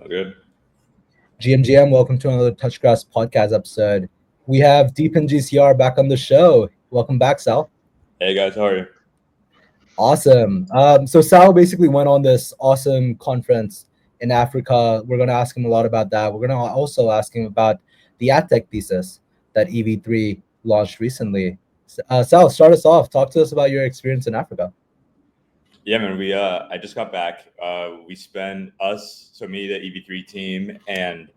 Sounds good. GMGM, welcome to another Touchgrass podcast episode. We have DePin GCR back on the show. Welcome back, Sal. Hey guys, how are you? Awesome. So Sal basically went on this awesome conference in Africa. We're going to ask him a lot about that. We're going to also ask him about the AdTech thesis that EV3 launched recently. Sal, start us off. Talk to us about your experience in Africa. Yeah, man. I just got back. We spent so me, the EV3 team, and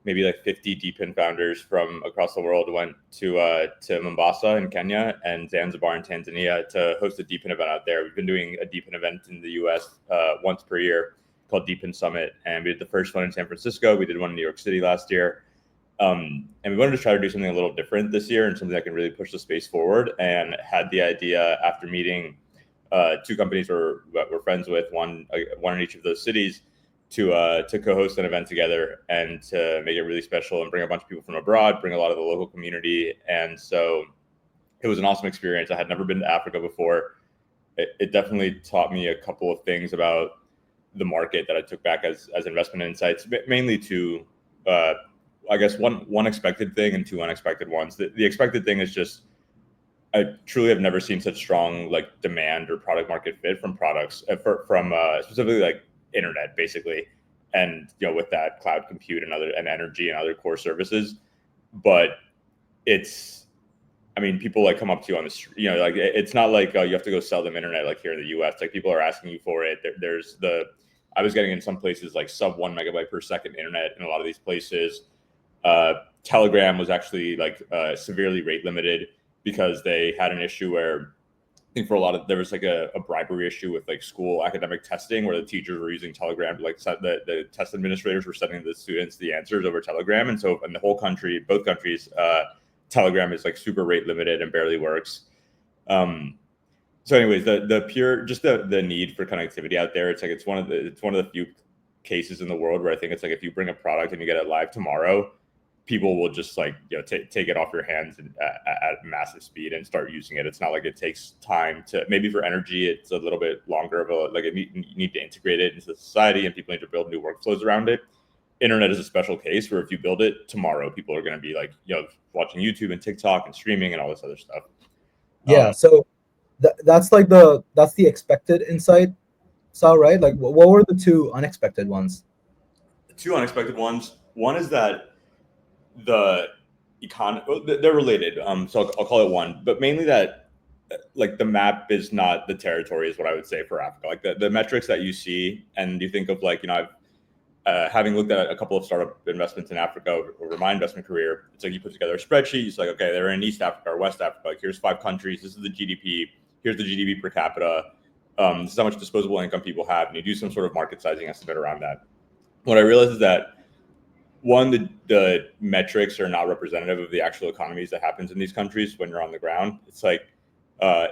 maybe like 50 DePin founders from across the world went to Mombasa in Kenya and Zanzibar in Tanzania to host a DePin event out there. We've been doing a DePin event in the US once per year called DePin Summit, and we did the first one in San Francisco. We did one in New York City last year. And we wanted to try to do something a little different this year and something that can really push the space forward, and had the idea after meeting two companies we're friends with, one in each of those cities, to co-host an event together and to make it really special and bring a bunch of people from abroad, bring a lot of the local community. And so it was an awesome experience. I had never been to Africa before. It definitely taught me a couple of things about the market that I took back as investment insights, mainly two, I guess one expected thing and two unexpected ones. The expected thing is just, I truly have never seen such strong like demand or product market fit from products from specifically like internet, basically, and with that cloud compute and energy and other core services. But people like come up to you on the street, like it's not like you have to go sell them internet like here in the US. Like people are asking you for it. I was getting in some places like sub 1 megabyte per second internet in a lot of these places. Telegram was actually like severely rate limited, because they had an issue where I think there was like a bribery issue with like school academic testing, where the teachers were using Telegram to like the test administrators were sending the students the answers over Telegram. And so in the whole country, both countries, Telegram is like super rate limited and barely works. So anyways, the need for connectivity out there, it's one of the few cases in the world where I think it's like if you bring a product and you get it live tomorrow, people will just like take it off your hands at massive speed and start using it. It's not like it takes time to, maybe for energy it's a little bit longer of you need to integrate it into society and people need to build new workflows around it. Internet is a special case where if you build it tomorrow, people are going to be like watching YouTube and TikTok and streaming and all this other stuff. Yeah, so that's the expected insight, Sal, right? Like what were the two unexpected ones? The two unexpected ones. One is that the economy, they're related. So I'll call it one, but mainly that like the map is not the territory is what I would say for Africa. Like the metrics that you see and you think of, like, I've having looked at a couple of startup investments in Africa over my investment career, it's like you put together a spreadsheet. It's like, okay, they're in East Africa or West Africa. Like here's 5 countries. This is the GDP. Here's the GDP per capita. This is how much disposable income people have. And you do some sort of market sizing estimate around that. What I realized is that one, the metrics are not representative of the actual economies that happens in these countries when you're on the ground. It's like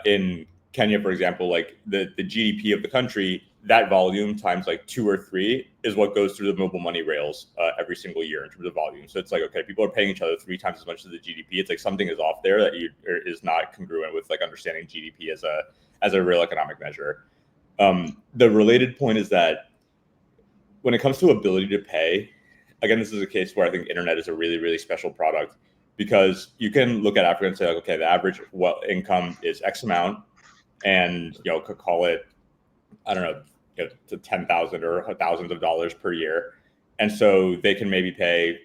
in Kenya, for example, like the GDP of the country, that volume times like 2 or 3 is what goes through the mobile money rails every single year in terms of volume. So it's like, okay, people are paying each other 3 times as much as the GDP. It's like something is off there that is not congruent with like understanding GDP as a real economic measure. The related point is that when it comes to ability to pay, again, this is a case where I think internet is a really, really special product, because you can look at Africa and say, like, okay, the average income is X amount, and could call it, I don't know, to 10,000 or thousands of dollars per year, and so they can maybe pay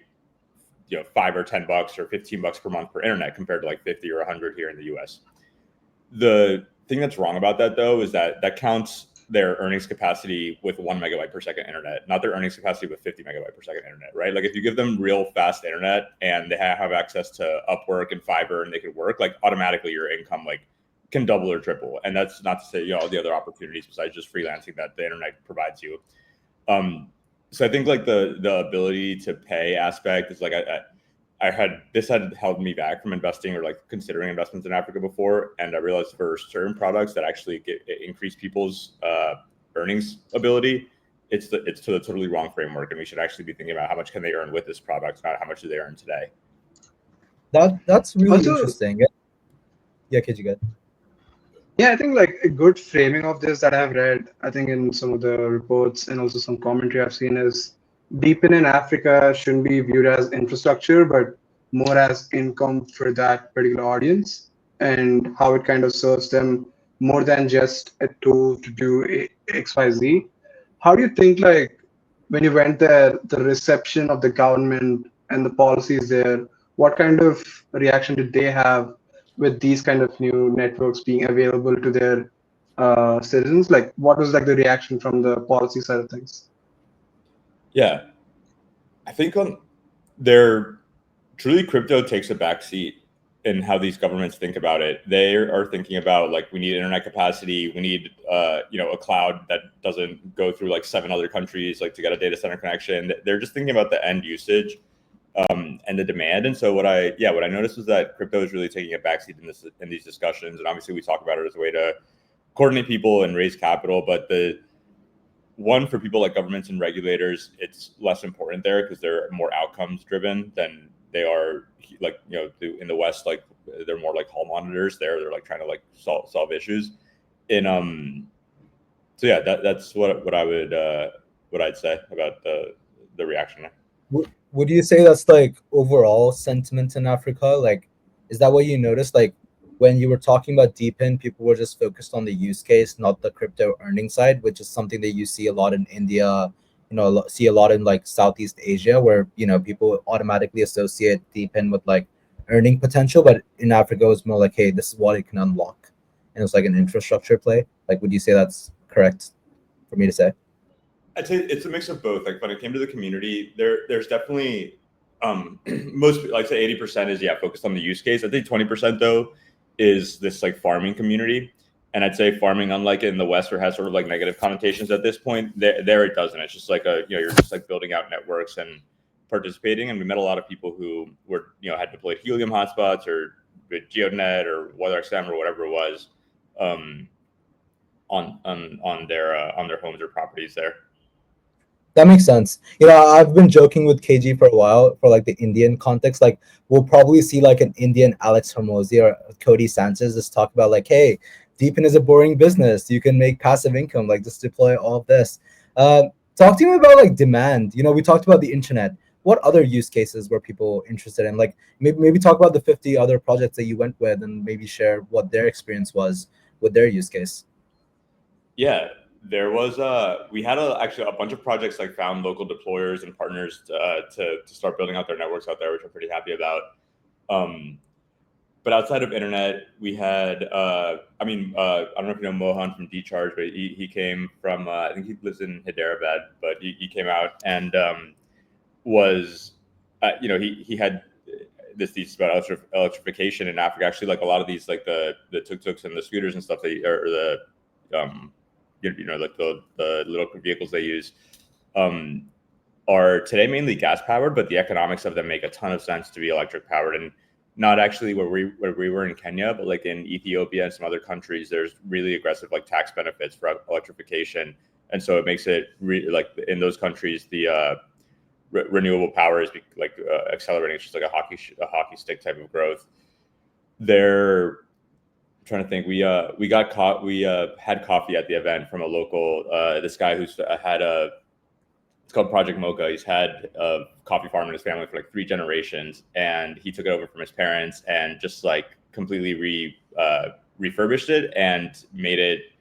$5 or $10 or $15 per month per internet compared to like 50 or 100 here in the US. The thing that's wrong about that, though, is that counts their earnings capacity with 1 megabyte per second internet, not their earnings capacity with 50 megabyte per second internet, right? Like if you give them real fast internet and they have access to Upwork and Fiverr and they can work, like automatically your income like can double or triple. And that's not to say all the other opportunities besides just freelancing that the internet provides you. So I think like the ability to pay aspect is like this had held me back from investing or like considering investments in Africa before. And I realized for certain products that actually increase people's earnings ability, it's to the totally wrong framework. And we should actually be thinking about how much can they earn with this product, not how much do they earn today. That's really interesting. Yeah, could you get? Yeah, I think like a good framing of this that I've read, I think in some of the reports and also some commentary I've seen is DePin in Africa shouldn't be viewed as infrastructure, but more as income for that particular audience, and how it kind of serves them more than just a tool to do XYZ. How do you think, like, when you went there, the reception of the government and the policies there, what kind of reaction did they have with these kind of new networks being available to their citizens? Like, what was like the reaction from the policy side of things? Yeah, I think their truly crypto takes a backseat in how these governments think about it. They are thinking about like we need internet capacity, we need a cloud that doesn't go through like 7 other countries like to get a data center connection. They're just thinking about the end usage and the demand. And so what I noticed was that crypto is really taking a backseat in these discussions. And obviously we talk about it as a way to coordinate people and raise capital, but the one for people like governments and regulators, it's less important there because they're more outcomes driven than they are like in the West. Like they're more like hall monitors. They're like trying to like solve issues. And so yeah, that's what I would what I'd say about the reaction there. Would you say that's like overall sentiment in Africa? Like, is that what you noticed? Like, when you were talking about DePin, people were just focused on the use case, not the crypto earning side, which is something that you see a lot in India, see a lot in like Southeast Asia, where, people automatically associate DePin with like earning potential. But in Africa, it was more like, hey, this is what it can unlock. And it's like an infrastructure play. Like, would you say that's correct for me to say? I'd say it's a mix of both. Like when it came to the community, there's definitely most, like say 80% is focused on the use case. I think 20% though is this like farming community. And I'd say farming, unlike in the West, where it has sort of like negative connotations at this point, there it doesn't. It's just like you're just like building out networks and participating. And we met a lot of people who were, had deployed Helium hotspots or GeoNet or WeatherXM or whatever it was on their homes or properties there. That makes sense. I've been joking with KG for a while for like the Indian context. Like, we'll probably see like an Indian Alex Hormozi or Cody Sanchez just talk about like, hey, DePin is a boring business. You can make passive income. Like, just deploy all of this. Talk to me about like demand. We talked about the internet. What other use cases were people interested in? Like, maybe talk about the 50 other projects that you went with, and maybe share what their experience was with their use case. Yeah. There was we had actually a bunch of projects like found local deployers and partners to start building out their networks out there, which I'm pretty happy about. But outside of internet, we had I don't know if you know Mohan from Decharge, but he came from I think he lives in Hyderabad, but he came out and was he had this thesis about electrification in Africa. Actually, like a lot of these like the tuk-tuks and the scooters and stuff or the like the little vehicles they use are today mainly gas powered, but the economics of them make a ton of sense to be electric powered. And not actually where we were in Kenya, but like in Ethiopia and some other countries, there's really aggressive like tax benefits for electrification, and so it makes it like in those countries the renewable power is accelerating. It's just like a hockey stick type of growth. I'm trying to think. We had coffee at the event from a local this guy who's had it's called Project Mocha. He's had a coffee farm in his family for like 3 generations, and he took it over from his parents and just like completely refurbished it and made it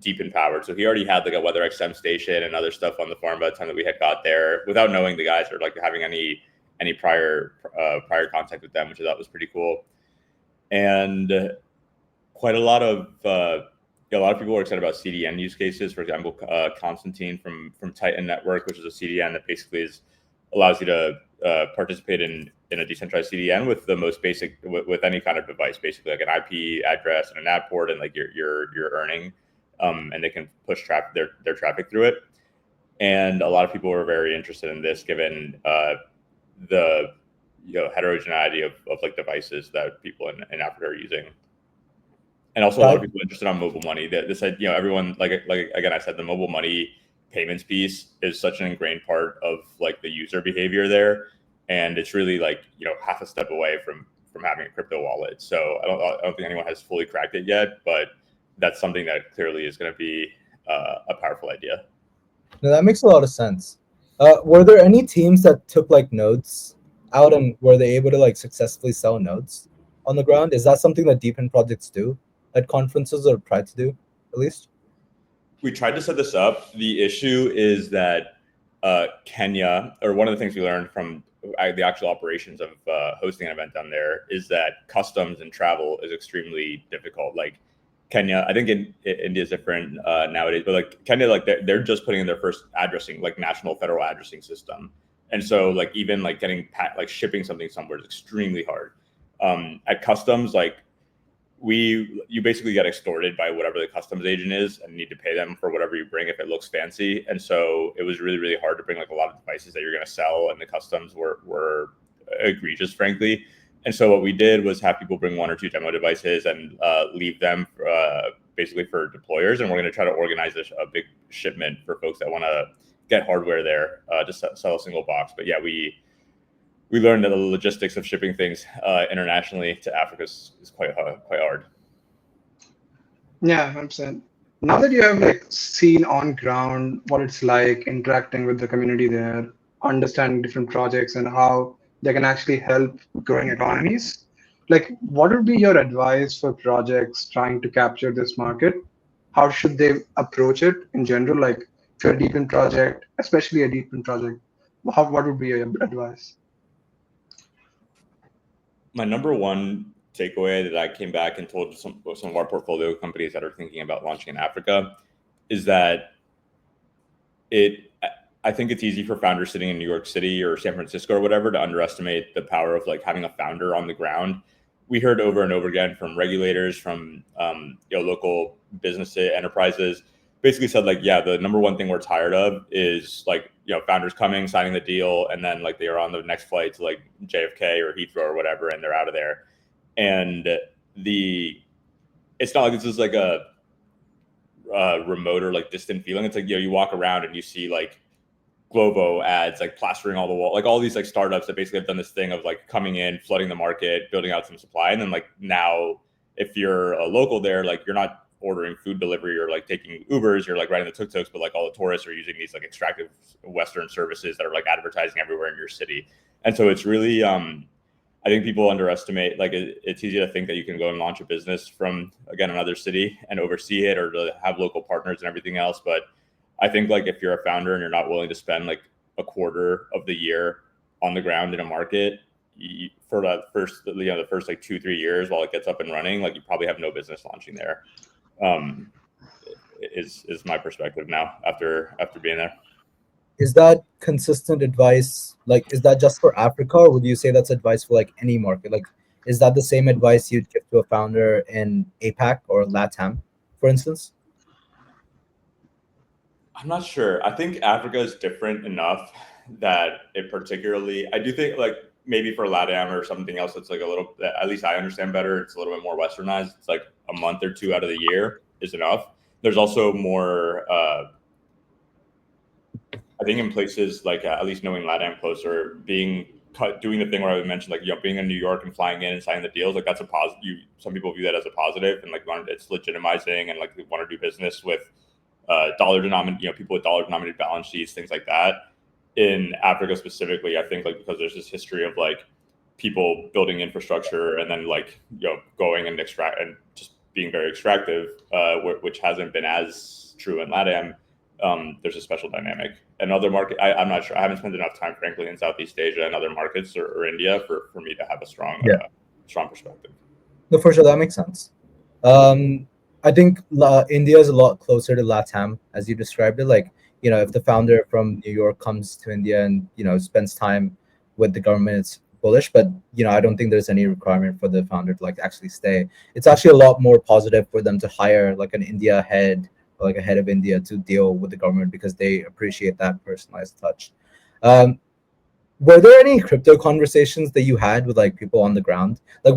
DePin powered. So he already had like a WeatherXM station and other stuff on the farm by the time that we had got there, without knowing the guys or like having any prior contact with them, which I thought was pretty cool. And quite a lot of people are excited about CDN use cases. For example, Constantine from Titan Network, which is a CDN that basically allows you to participate in a decentralized CDN with the most basic with any kind of device, basically like an IP address and a NAT port, and like you're earning, and they can push their traffic through it. And a lot of people were very interested in this, given the heterogeneity of like devices that people in Africa are using. And also a lot of people interested on mobile money. This said, everyone like again, I said the mobile money payments piece is such an ingrained part of like the user behavior there, and it's really like half a step away from having a crypto wallet. So I don't think anyone has fully cracked it yet, but that's something that clearly is going to be a powerful idea. No, that makes a lot of sense. Were there any teams that took like nodes out, and were they able to like successfully sell nodes on the ground? Is that something that DePin projects do at conferences, or try to do at least? We tried to set this up. The issue is that Kenya, or one of the things we learned from the actual operations of hosting an event down there, is that customs and travel is extremely difficult. Like Kenya, I think India is different nowadays, but like Kenya, like they're just putting in their first addressing, like national federal addressing system, and so like even like getting like shipping something somewhere is extremely hard. At customs, like you basically get extorted by whatever the customs agent is and need to pay them for whatever you bring if it looks fancy. And so it was really, really hard to bring like a lot of devices that you're going to sell, and the customs were egregious, frankly. And so what we did was have people bring one or two demo devices and leave them basically for deployers. And we're going to try to organize a big shipment for folks that want to get hardware there to sell a single box. But yeah, we learned that the logistics of shipping things internationally to Africa is quite hard. Yeah, 100%. Now that you have like seen on ground what it's like interacting with the community there, understanding different projects and how they can actually help growing economies, like what would be your advice for projects trying to capture this market? How should they approach it in general? Like if you're a deep in project, especially a deep in project, what would be your advice? My number one takeaway that I came back and told some of our portfolio companies that are thinking about launching in Africa is that I think it's easy for founders sitting in New York City or San Francisco or whatever to underestimate the power of like having a founder on the ground. We heard over and over again from regulators, from local business enterprises, basically said like, yeah, the number one thing we're tired of is like founders coming, signing the deal, and then like they are on the next flight to like JFK or Heathrow or whatever, and they're out of there. And it's not like this is like a remote or like distant feeling. It's like you walk around and you see like Glovo ads, like plastering all the wall, like all these like startups that basically have done this thing of like coming in, flooding the market, building out some supply. And then like now, if you're a local there, like you're not ordering food delivery or like taking Ubers, you're like riding the tuk-tuks, but like all the tourists are using these like extractive Western services that are like advertising everywhere in your city. And so it's really, I think people underestimate, like it's easy to think that you can go and launch a business from, again, another city and oversee it or to have local partners and everything else. But I think like if you're a founder and you're not willing to spend like a quarter of the year on the ground in a market for that first, the first like 2-3 years while it gets up and running, like you probably have no business launching there. Is my perspective now after being there. Is that consistent advice? Like, is that just for Africa, or would you say that's advice for like any market? Like, is that the same advice you'd give to a founder in APAC or LATAM, for instance? I'm not sure. I think Africa is different enough that it particularly, I do think like maybe for LATAM or something else that's like a little, at least I understand better, it's a little bit more westernized. It's like a month or two out of the year is enough. There's also more, I think in places like at least knowing LATAM closer, doing the thing where I would mention like being in New York and flying in and signing the deals, like that's a positive. Some people view that as a positive and like it's legitimizing and like they want to do business with dollar denominated, people with dollar denominated balance sheets, things like that. In Africa specifically, I think like because there's this history of like people building infrastructure and then like going and extract and just being very extractive, which hasn't been as true in LATAM. There's a special dynamic. Another market, I'm not sure. I haven't spent enough time, frankly, in Southeast Asia and other markets or India for me to have a strong perspective. No, for sure, that makes sense. I think India is a lot closer to LATAM, as you described it. Like, if the founder from New York comes to India and, spends time with the government, it's bullish. But, I don't think there's any requirement for the founder to like actually stay. It's actually a lot more positive for them to hire like an India head, or like a head of India to deal with the government because they appreciate that personalized touch. Were there any crypto conversations that you had with like people on the ground? Like,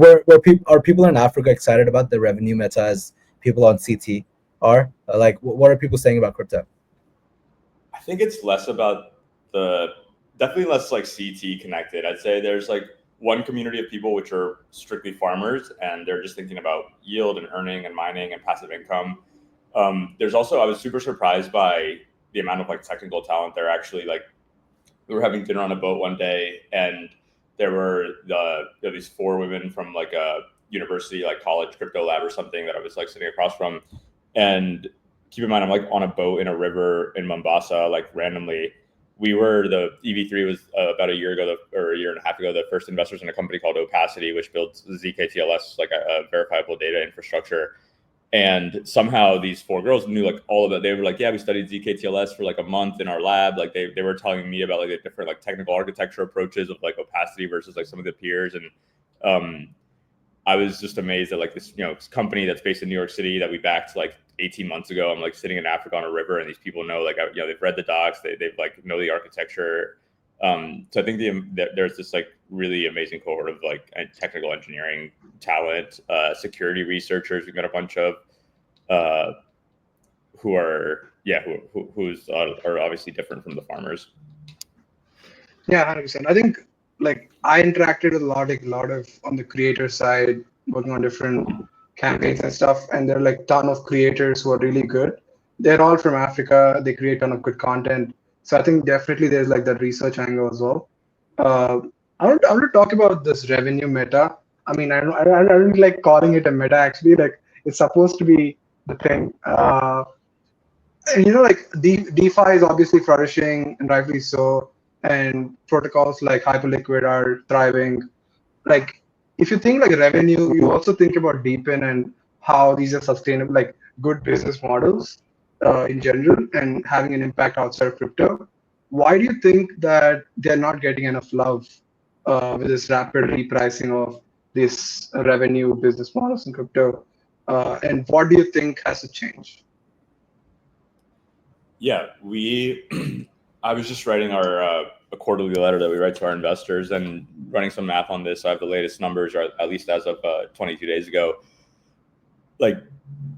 are people in Africa excited about the revenue meta as people on CT are? Like, what are people saying about crypto? I think it's less about definitely less like CT connected. I'd say there's like one community of people which are strictly farmers and they're just thinking about yield and earning and mining and passive income. There's also, I was super surprised by the amount of like technical talent they're actually like we were having dinner on a boat one day, and there were these 4 women from like a university, like college crypto lab or something that I was like sitting across from. And keep in mind, I'm like on a boat in a river in Mombasa, like randomly. We were the EV3 was about a year ago or a year and a half ago, the first investors in a company called Opacity, which builds ZKTLS, like a verifiable data infrastructure. And somehow these 4 girls knew like all of it. They were like, yeah, we studied ZKTLS for like a month in our lab. Like they were telling me about like the different like technical architecture approaches of like Opacity versus like some of the peers. And I was just amazed at like this, this company that's based in New York City that we backed like 18 months ago. I'm like sitting in Africa on a river, and these people know like, they've read the docs, they've like know the architecture. So I think there's this like really amazing cohort of like technical engineering talent, security researchers. We've got a bunch of who are obviously different from the farmers. Yeah, 100%. I think like I interacted with a lot of on the creator side, working on different campaigns and stuff, and there are like ton of creators who are really good. They're all from Africa. They create ton of good content. So I think definitely there's like that research angle as well. I want to talk about this revenue meta. I mean, I don't like calling it a meta. Actually, like it's supposed to be the thing. And like DeFi is obviously flourishing, and rightly so. And protocols like Hyperliquid are thriving. Like, if you think like revenue, you also think about DePin and how these are sustainable, like good business models in general, and having an impact outside of crypto. Why do you think that they're not getting enough love with this rapid repricing of this revenue business models in crypto? And what do you think has to change? Yeah, I was just writing our a quarterly letter that we write to our investors and running some math on this. I have the latest numbers, or at least as of 22 days ago. Like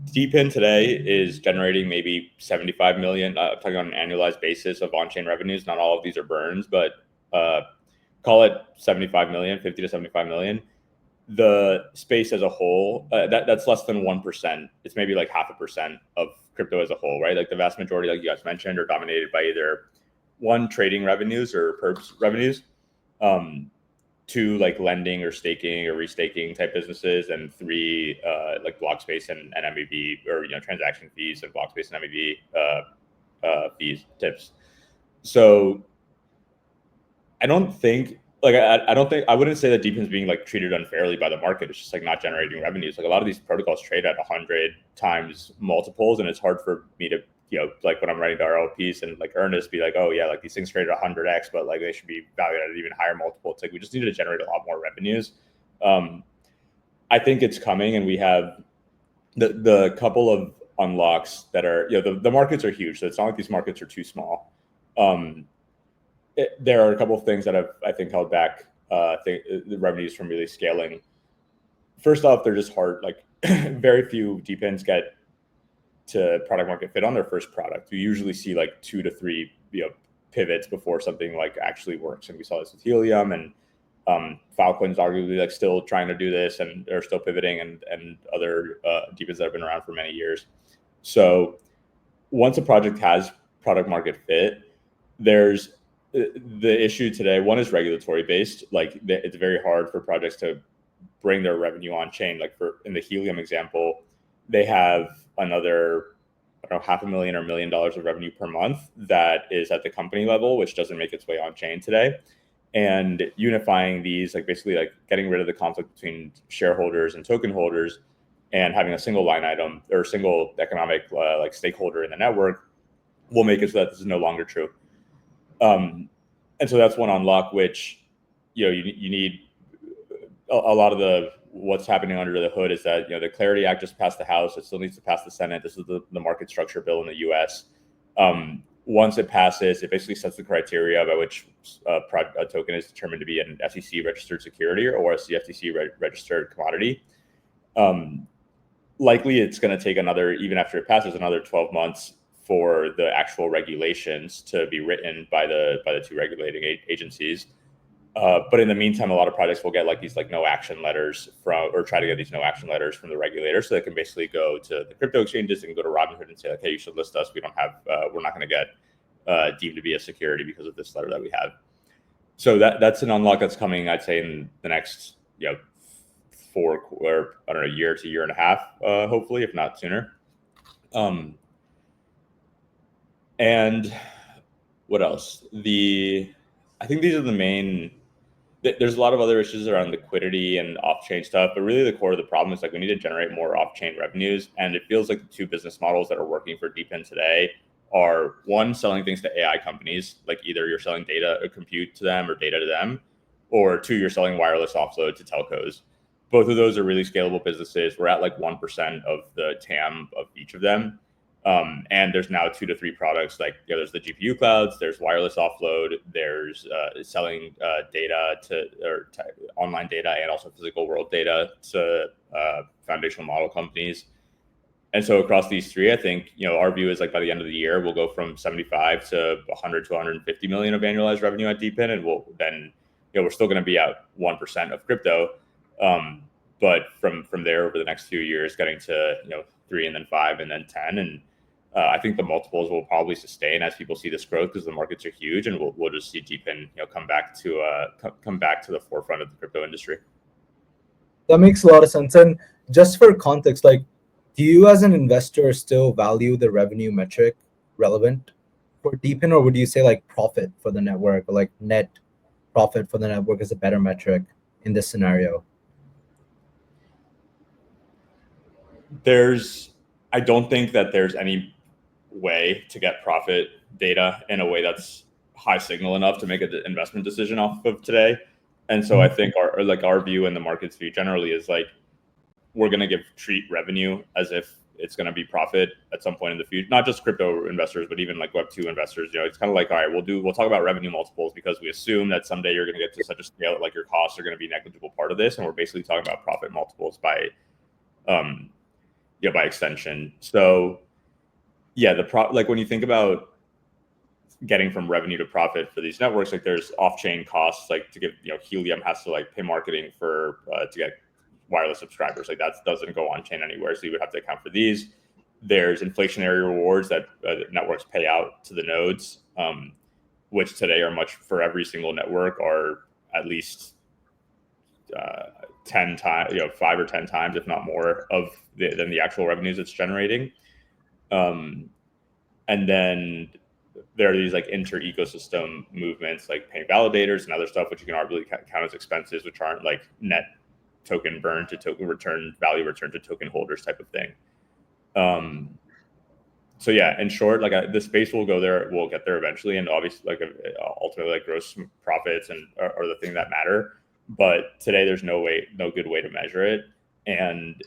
DePin today is generating maybe 75 million. I'm talking on an annualized basis of on-chain revenues. Not all of these are burns, but call it 75 million, 50 to 75 million. The space as a whole, that's less than 1%. It's maybe like 0.5% of crypto as a whole, right? Like the vast majority, like you guys mentioned, are dominated by either 1, trading revenues or perps revenues, 2, like lending or staking or restaking type businesses, and 3, like block space and MEV, or transaction fees and block space and MEV fees tips. So I don't think. Like I wouldn't say that DePin is being like treated unfairly by the market. It's just like not generating revenues. Like a lot of these protocols trade at 100 times multiples, and it's hard for me to, like when I'm writing to our LPs and like Ernest, be like, oh yeah, like these things trade at 100x, but like they should be valued at an even higher multiple. It's like we just need to generate a lot more revenues. I think it's coming, and we have the couple of unlocks that are, the markets are huge, so it's not like these markets are too small. There are a couple of things that have, I think, held back the revenues from really scaling. First off, they're just hard. Like very few DePins get to product market fit on their first product. You usually see like 2 to 3 pivots before something like actually works. And we saw this with Helium, and Filecoin's arguably like still trying to do this, and they're still pivoting, and other DePins that have been around for many years. So once a project has product market fit, there's the issue today. One is regulatory based. Like it's very hard for projects to bring their revenue on chain. Like in the Helium example, they have another, I don't know, $500,000 or $1 million of revenue per month that is at the company level, which doesn't make its way on chain today. And unifying these, like basically like getting rid of the conflict between shareholders and token holders, and having a single line item or single economic like stakeholder in the network, will make it so that this is no longer true. And so that's one unlock, which you need a lot of the what's happening under the hood is that the Clarity Act just passed the House. It still needs to pass the Senate. This is the market structure bill in the U.S. Once it passes, it basically sets the criteria by which a token is determined to be an SEC registered security or a CFTC registered commodity. Likely, it's going to take even after it passes, another 12 months for the actual regulations to be written by the 2 regulating agencies. But in the meantime, a lot of projects will get like these like no action letters or try to get these no action letters from the regulator, so they can basically go to the crypto exchanges and go to Robinhood and say like, hey, you should list us. We don't have, we're not going to get deemed to be a security because of this letter that we have. So that's an unlock that's coming, I'd say, in the next year to year and a half, hopefully, if not sooner. And what else? I think these are the main. There's a lot of other issues around liquidity and off-chain stuff, but really the core of the problem is like we need to generate more off-chain revenues. And it feels like the two business models that are working for DePin today are, one, selling things to AI companies, like either you're selling data or compute to them or data to them, or two, you're selling wireless offload to telcos. Both of those are really scalable businesses. We're at like 1% of the TAM of each of them. And there's now 2 to 3 products, like there's the GPU clouds, there's wireless offload, there's selling data online data and also physical world data to foundational model companies. And so across these three, I think our view is like by the end of the year, we'll go from 75 to 100 to 150 million of annualized revenue at DePin, and we'll then we're still going to be at 1% of crypto, but from there over the next few years, getting to 3 and then 5 and then 10, and I think the multiples will probably sustain as people see this growth because the markets are huge, and we'll just see DePin come back to the forefront of the crypto industry. That makes a lot of sense. And just for context, like, do you as an investor still value the revenue metric relevant for DePin, or would you say like profit for the network, or like net profit for the network is a better metric in this scenario? I don't think that there's any way to get profit data in a way that's high signal enough to make an investment decision off of today. And so I think our view and the market's view generally is like we're going to treat revenue as if it's going to be profit at some point in the future. Not just crypto investors, but even like Web2 investors. It's kind of like, all right, we'll talk about revenue multiples because we assume that someday you're going to get to such a scale that like your costs are going to be a negligible part of this, and we're basically talking about profit multiples by extension. So like when you think about getting from revenue to profit for these networks, like there's off-chain costs, like to give, Helium has to like pay marketing for to get wireless subscribers, like that doesn't go on chain anywhere, so you would have to account for these. There's inflationary rewards that networks pay out to the nodes, which today are for every single network are at least 10 times, 5 or 10 times, if not more, than the actual revenues it's generating. And then there are these like inter-ecosystem movements, like paying validators and other stuff, which you can arguably count as expenses, which aren't like net token burn to token return, value return to token holders type of thing. So yeah, in short, like the space will go there, we'll get there eventually, and obviously, like ultimately, like gross profits are the thing that matter. But today, there's no good way to measure it, and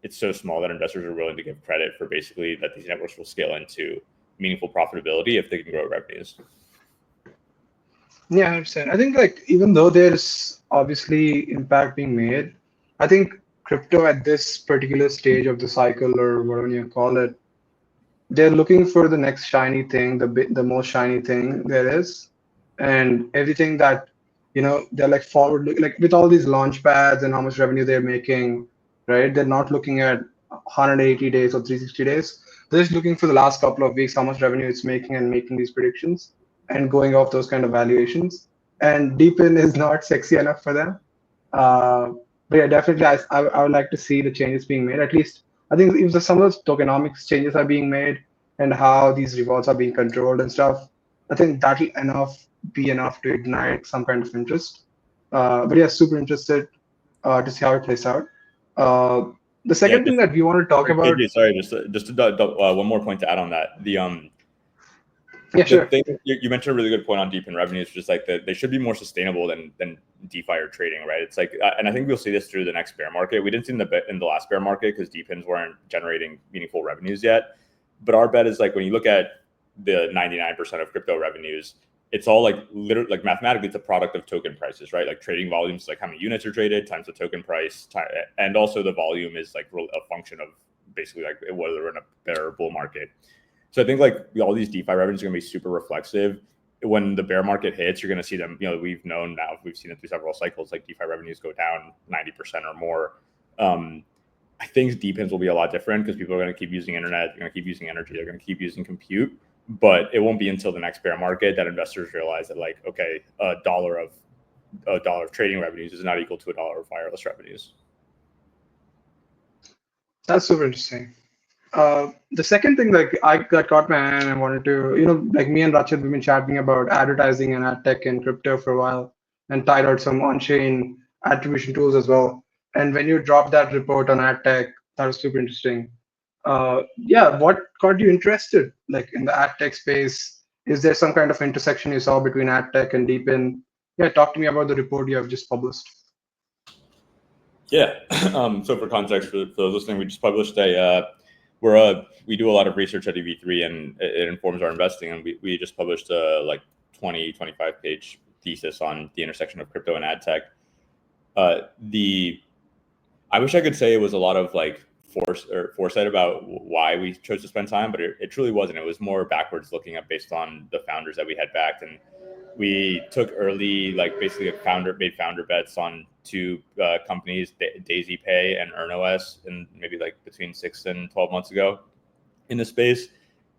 it's so small that investors are willing to give credit for basically that these networks will scale into meaningful profitability if they can grow revenues. Yeah, I understand. I think like even though there's obviously impact being made, I think crypto at this particular stage of the cycle, or whatever you call it, they're looking for the next shiny thing, the most shiny thing there is, and everything that they're like forward look, like with all these launch pads and how much revenue they're making, right? They're not looking at 180 days or 360 days. They're just looking for the last couple of weeks, how much revenue it's making, and making these predictions and going off those kind of valuations. And DePin is not sexy enough for them. But yeah, definitely, I would like to see the changes being made. At least I think if some of those tokenomics changes are being made and how these rewards are being controlled and stuff, I think that'll be enough to ignite some kind of interest. But yeah, super interested to see how it plays out. The second thing that we want to talk about. Sorry, just one more point to add on that. Yeah, sure. You mentioned a really good point on DePin revenues, just like they should be more sustainable than DeFi or trading, right? It's like, and I think we'll see this through the next bear market. We didn't see in the last bear market because DePins weren't generating meaningful revenues yet. But our bet is like when you look at the 99% of crypto revenues, it's all like literally, like mathematically, it's a product of token prices, right? Like trading volumes, like how many units are traded times the token price, and also the volume is like a function of basically like whether we're in a bear or bull market. So I think like all these DeFi revenues are going to be super reflexive. When the bear market hits, you're going to see them. We've seen it through several cycles. Like DeFi revenues go down 90% or more. I think DePins will be a lot different because people are going to keep using internet, they're going to keep using energy, they're going to keep using compute. but it won't be until the next bear market that investors realize that like, okay, a dollar of trading revenues is not equal to $1 of wireless revenues. That's super interesting. The second thing that caught my eye and I wanted to, like me and Rachit, we've been chatting about advertising and ad tech and crypto for a while and tried out some on-chain attribution tools as well. And when you dropped that report on ad tech, that was super interesting. Yeah, what got you interested like in the ad tech space? Is there some kind of intersection you saw between ad tech and DePin? Yeah, talk to me about the report you have just published. Yeah. So for context, for those listening, we just published we do a lot of research at EV3 and it informs our investing. And we just published a like 25 page thesis on the intersection of crypto and ad tech. I wish I could say it was a lot of like foresight about why we chose to spend time, but it truly wasn't. It was more backwards looking at based on the founders that we had backed. And we took early, like basically made founder bets on two companies, Daisy Pay and EarnOS, and maybe like between 6 and 12 months ago in the space,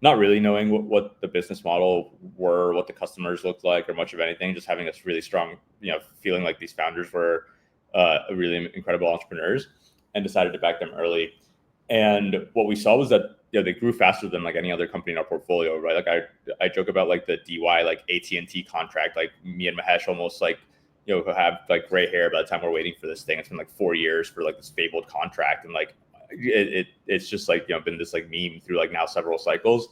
not really knowing what the business model were, what the customers looked like, or much of anything, just having this really strong, feeling like these founders were really incredible entrepreneurs, and decided to back them early. And what we saw was that they grew faster than like any other company in our portfolio, right? Like I joke about like the DY like AT&T contract, like me and Mahesh almost like have like gray hair by the time we're waiting for this thing. It's been like 4 years for like this fabled contract, and like it's just like been this like meme through like now several cycles.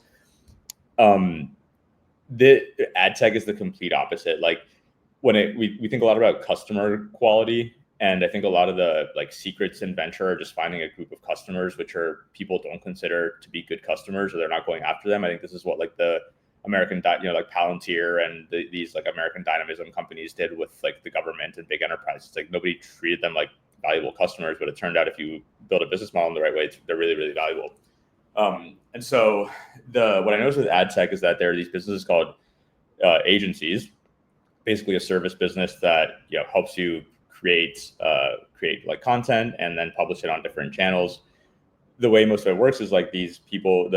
The ad tech is the complete opposite. Like when we think a lot about customer quality. And I think a lot of the like secrets in venture are just finding a group of customers, which are people don't consider to be good customers, or they're not going after them. I think this is what like the American, like Palantir and these like American dynamism companies did with like the government and big enterprises. Like nobody treated them like valuable customers, but it turned out if you build a business model in the right way, they're really, really valuable. And so what I noticed with ad tech is that there are these businesses called agencies, basically a service business that helps you create like content and then publish it on different channels. The way most of it works is like these people,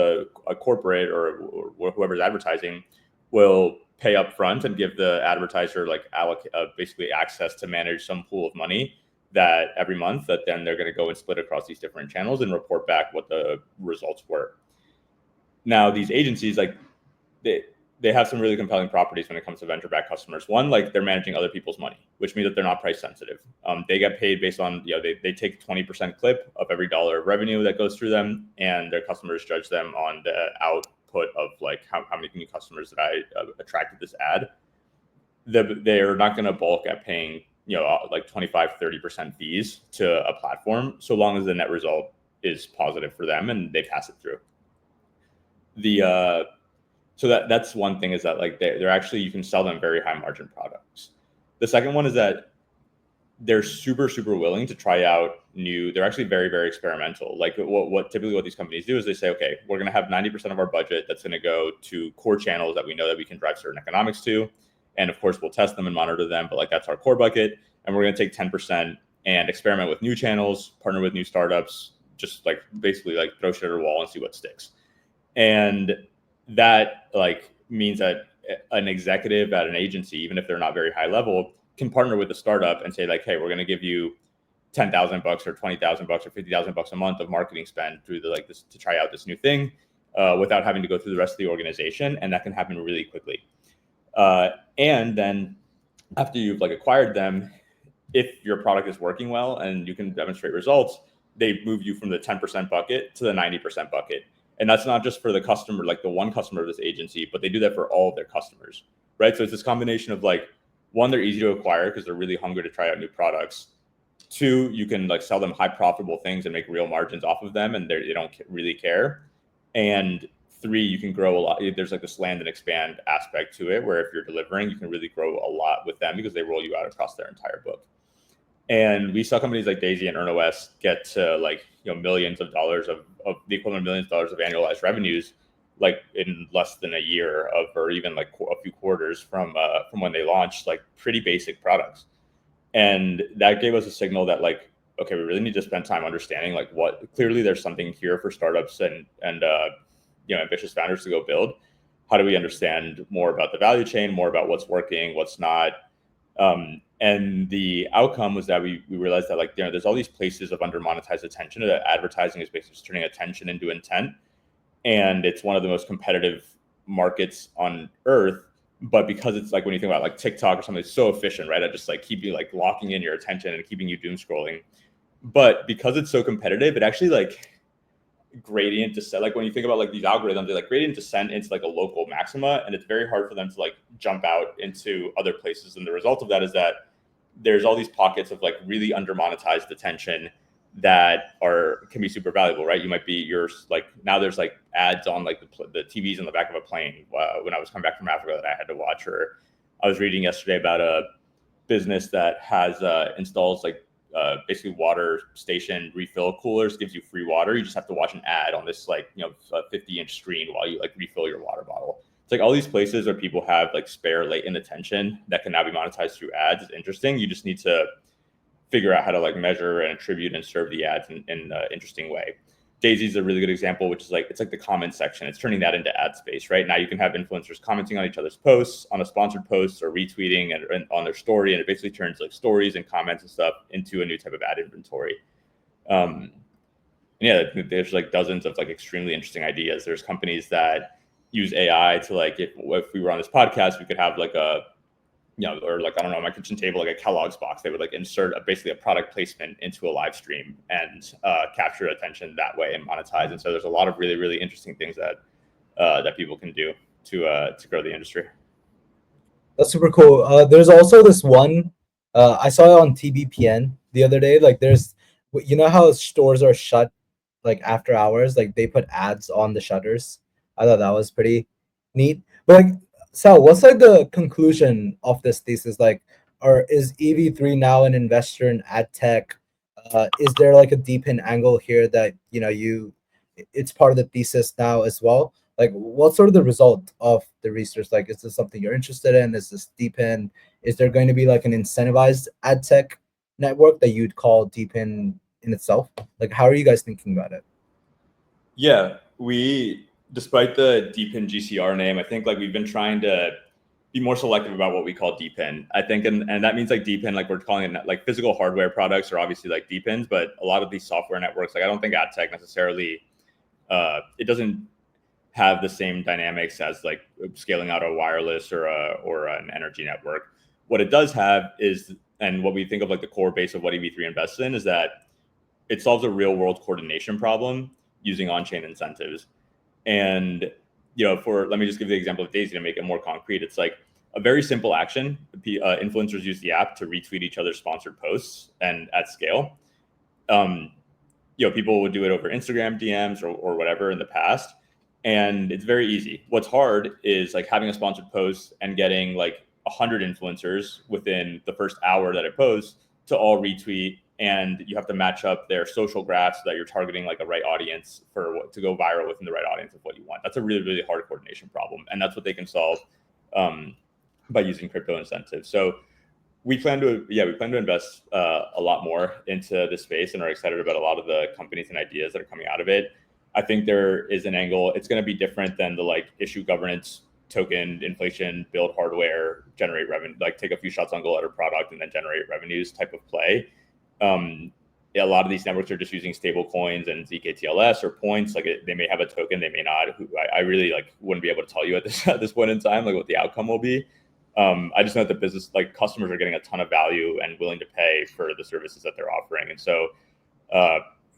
a corporate or whoever's advertising, will pay up front and give the advertiser like basically access to manage some pool of money that every month that then they're going to go and split across these different channels and report back what the results were. Now these agencies, like they have some really compelling properties when it comes to venture-backed customers. One, like they're managing other people's money, which means that they're not price sensitive. They get paid based on, they take 20% clip of every dollar of revenue that goes through them, and their customers judge them on the output of like how many new customers that I attracted this ad. They're not going to bulk at paying, like 25-30% fees to a platform, so long as the net result is positive for them and they pass it through. So that's one thing, is that like they're actually, you can sell them very high margin products. The second one is that they're super, super willing to try out they're actually very, very experimental. Like what typically what these companies do is they say, okay, we're going to have 90% of our budget that's going to go to core channels that we know that we can drive certain economics to. And of course we'll test them and monitor them, but like that's our core bucket. And we're going to take 10% and experiment with new channels, partner with new startups, just like basically like throw shit at a wall and see what sticks. And that like means that an executive at an agency, even if they're not very high level, can partner with a startup and say like, hey, we're going to give you $10,000 or $20,000 or $50,000 a month of marketing spend through this to try out this new thing, without having to go through the rest of the organization. And that can happen really quickly. And then after you've like acquired them, if your product is working well and you can demonstrate results, they move you from the 10% bucket to the 90% bucket. And that's not just for the customer, like the one customer of this agency, but they do that for all of their customers, right? So it's this combination of like, one, they're easy to acquire because they're really hungry to try out new products. Two, you can like sell them high profitable things and make real margins off of them, and they don't really care. And three, you can grow a lot. There's like this land and expand aspect to it, where if you're delivering, you can really grow a lot with them because they roll you out across their entire book. And we saw companies like Daisy and EarnOS get to like millions of dollars of the equivalent of millions of dollars of annualized revenues, like in less than a year or even like a few quarters from when they launched, like pretty basic products. And that gave us a signal that like, okay, we really need to spend time understanding like what clearly there's something here for startups and ambitious founders to go build. how do we understand more about the value chain, more about what's working, what's not. And the outcome was that we realized that like, you know, there's all these places of under monetized attention, that advertising is basically turning attention into intent. And it's one of the most competitive markets on earth. But because it's like, when you think about like TikTok or something, it's so efficient, right? At just like keeping, like locking in your attention and keeping you doom scrolling. But because it's so competitive, it actually like gradient descent. Like when you think about like these algorithms, they like gradient descent into like a local maxima, and it's very hard for them to like jump out into other places. And the result of that is that there's all these pockets of like really under monetized attention that can be super valuable, right? You might be, you're like, now there's like ads on like the TVs in the back of a plane when I was coming back from Africa that I had to watch. Or I was reading yesterday about a business that has installs like basically water station refill coolers, gives you free water. You just have to watch an ad on this like, you know, 50-inch screen while you like refill your water bottle. It's like all these places where people have like spare latent attention that can now be monetized through ads. It's interesting. You just need to figure out how to like measure and attribute and serve the ads in an interesting way. Daisy's a really good example, which is like, it's like the comment section. It's turning that into ad space, right? Now you can have influencers commenting on each other's posts, on a sponsored post, or retweeting and on their story. And it basically turns like stories and comments and stuff into a new type of ad inventory. Yeah, there's like dozens of like extremely interesting ideas. There's companies that use AI to like, if we were on this podcast, we could have like a, you know, or like, I don't know, my kitchen table, like a Kellogg's box, they would like insert basically a product placement into a live stream and capture attention that way and monetize. And so there's a lot of really, really interesting things that that people can do to grow the industry. That's super cool. There's also this one, I saw it on TBPN the other day. Like there's, you know how stores are shut like after hours, like they put ads on the shutters. I thought that was pretty neat. But like, Sal, what's like the conclusion of this thesis? Like, or is EV3 now an investor in AdTech? Is there like a DePin angle here that, you know, it's part of the thesis now as well? Like, what's sort of the result of the research? Like, is this something you're interested in? Is this DePin? Is there going to be like an incentivized AdTech network that you'd call DePin in itself? Like, how are you guys thinking about it? Yeah, despite the DePin GCR name, I think like we've been trying to be more selective about what we call DePin. I think, and that means like DePin, like we're calling it like physical hardware products are obviously like DePins, but a lot of these software networks, like I don't think AdTech necessarily, it doesn't have the same dynamics as like scaling out a wireless or an energy network. What it does have is, and what we think of like the core base of what EV3 invests in, is that it solves a real world coordination problem using on-chain incentives. And, you know, let me just give the example of Daisy to make it more concrete. It's like a very simple action. Influencers use the app to retweet each other's sponsored posts and at scale. You know, people would do it over Instagram DMs or whatever in the past. And it's very easy. What's hard is like having a sponsored post and getting like 100 influencers within the first hour that it posts to all retweet, and you have to match up their social graphs so that you're targeting like a right audience for what to go viral within the right audience of what you want. That's a really, really hard coordination problem, and that's what they can solve by using crypto incentives. So we plan to invest a lot more into this space, and are excited about a lot of the companies and ideas that are coming out of it. I think there is an angle. It's going to be different than the like issue governance, token inflation, build hardware, generate revenue, like take a few shots on goal at a product and then generate revenues type of play. A lot of these networks are just using stable coins and zkTLS or points. Like they may have a token, they may not. I really like wouldn't be able to tell you at this point in time like what the outcome will be. I just know that the business, like customers, are getting a ton of value and willing to pay for the services that they're offering. And so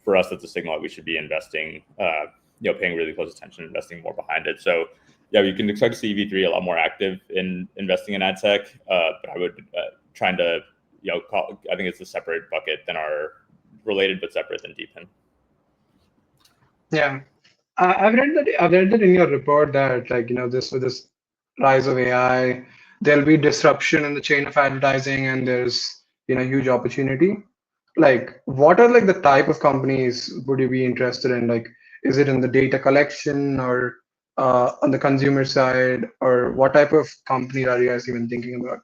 for us, that's a signal that we should be investing, you know, paying really close attention, investing more behind it. So yeah, you can expect to see EV3 a lot more active in investing in AdTech, but I would trying to, you know, I think it's a separate bucket than our related but separate than DePin. Yeah, I've read that in your report that, like, you know, with this rise of AI, there'll be disruption in the chain of advertising, and there's, you know, huge opportunity. Like, what are like the type of companies would you be interested in? Like, is it in the data collection or on the consumer side, or what type of company are you guys even thinking about?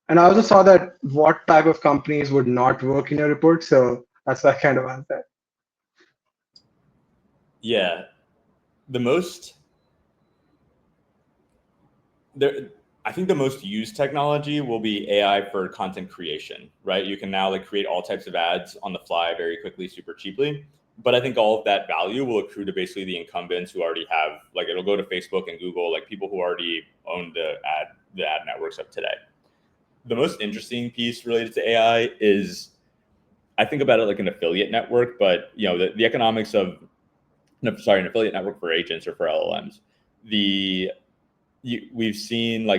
And I also saw that what type of companies would not work in your report, so that's why I kind of asked that. Yeah, the most I think the most used technology will be AI for content creation, right? You can now like create all types of ads on the fly very quickly, super cheaply. But I think all of that value will accrue to basically the incumbents who already have, like, it'll go to Facebook and Google, like people who already own the ad networks of today. The most interesting piece related to AI is, I think about it like an affiliate network, but the economics of, an affiliate network for agents or for LLMs. We've seen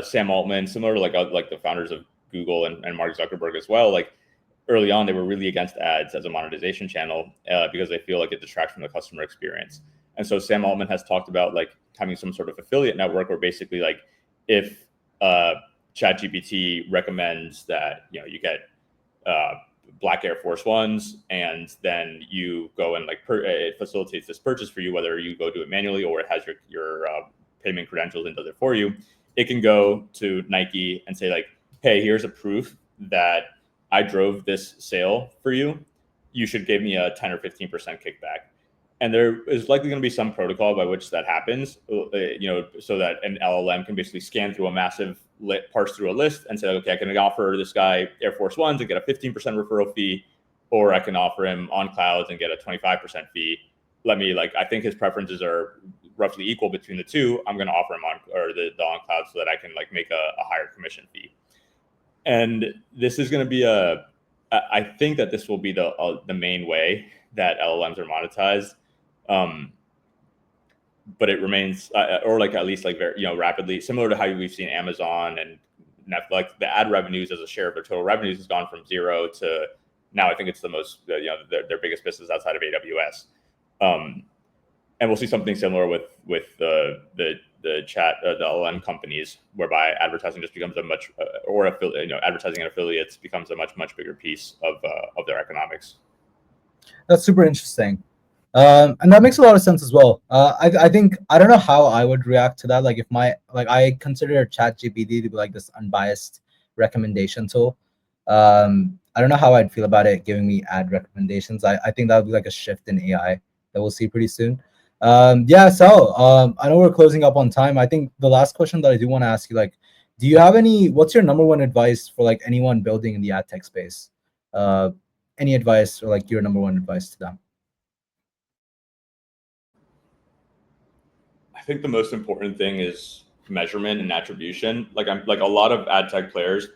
Sam Altman, similar to like the founders of Google and Mark Zuckerberg as well. Like early on, they were really against ads as a monetization channel because they feel like it distracts from the customer experience. And so Sam Altman has talked about like having some sort of affiliate network where basically like if ChatGPT recommends that you get black Air Force Ones, and then you go and it facilitates this purchase for you, whether you go do it manually or it has your payment credentials and does it for you. It can go to Nike and say like, hey, here's a proof that I drove this sale for you. You should give me a 10 or 15% kickback. And there is likely going to be some protocol by which that happens, so that an LLM can basically scan through a massive parse through a list and say, okay, I can offer this guy Air Force Ones and get a 15% referral fee, or I can offer him on clouds and get a 25% fee. I think his preferences are roughly equal between the two. I'm going to offer him the on cloud so that I can make a higher commission fee. And this is going to be I think that this will be the main way that LLMs are monetized. But it remains, or at least very, rapidly, similar to how we've seen Amazon and Netflix, the ad revenues as a share of their total revenues has gone from 0 to now. I think it's the most, their biggest business outside of AWS. And we'll see something similar with the LLM companies, whereby advertising just becomes advertising and affiliates becomes a much bigger piece of their economics. That's super interesting. And that makes a lot of sense as well. I think, I don't know how I would react to that. Like if I consider ChatGPT to be like this unbiased recommendation tool. I don't know how I'd feel about it giving me ad recommendations. I think that would be like a shift in AI that we'll see pretty soon. I know we're closing up on time. I think the last question that I do want to ask you, do you have what's your number one advice for anyone building in the ad tech space? Any advice or your number one advice to them? I think the most important thing is measurement and attribution. A lot of ad tech players,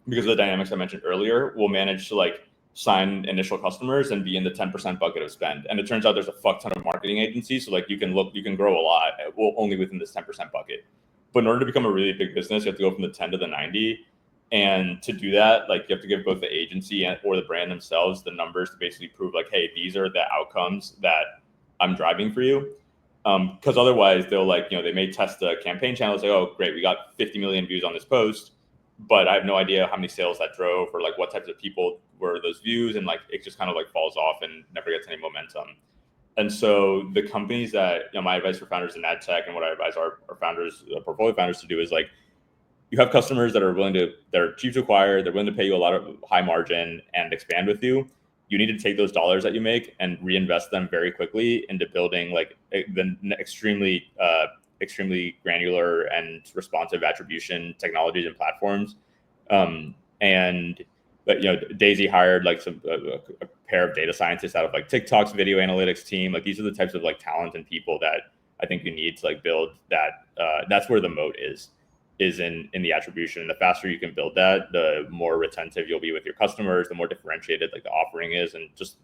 because of the dynamics I mentioned earlier, will manage to sign initial customers and be in the 10% bucket of spend. And it turns out there's a fuck ton of marketing agencies. So you can grow a lot only within this 10% bucket. But in order to become a really big business, you have to go from the 10 to the 90. And to do that, you have to give both the agency or the brand themselves the numbers to basically prove hey, these are the outcomes that I'm driving for you. Because otherwise they'll they may test the campaign channel and say, oh great, we got 50 million views on this post, but I have no idea how many sales that drove or what types of people were those views, and it just kind of falls off and never gets any momentum. And so the companies that my advice for founders in ad tech and what I advise our founders, portfolio founders to do is you have customers that are cheap to acquire, they're willing to pay you a lot of high margin and expand with you. You need to take those dollars that you make and reinvest them very quickly into building the extremely granular and responsive attribution technologies and platforms. Daisy hired a pair of data scientists out of TikTok's video analytics team. These are the types of talent and people that I think you need to build that. That's where the moat is in the attribution. The faster you can build that, the more retentive you'll be with your customers, the more differentiated the offering is, and just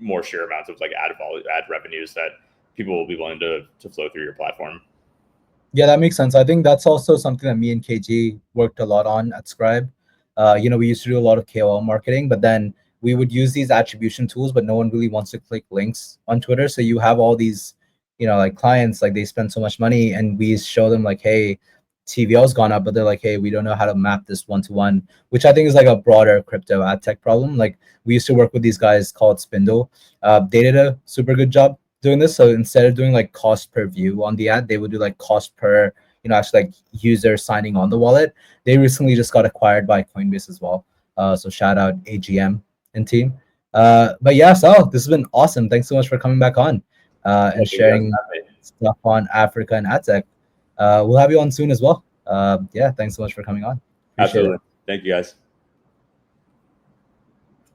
more sheer amounts of ad revenues that people will be willing to flow through your platform. Yeah, that makes sense. I think that's also something that me and KG worked a lot on at Scribe. We used to do a lot of KOL marketing, but then we would use these attribution tools, but no one really wants to click links on Twitter. So you have all these, clients, they spend so much money, and we show them hey, TVL's gone up, but they're hey, we don't know how to map this one-to-one, which I think is a broader crypto ad tech problem. We used to work with these guys called Spindle. They did a super good job doing this. So instead of doing cost per view on the ad, they would do cost per, actually user signing on the wallet. They recently just got acquired by Coinbase as well. So shout out AGM and team. But yeah, Sal, this has been awesome. Thanks so much for coming back on and sharing stuff on Africa and ad tech. we'll have you on soon as well. Yeah, thanks so much for coming on. Appreciate Absolutely. it. Thank you, guys.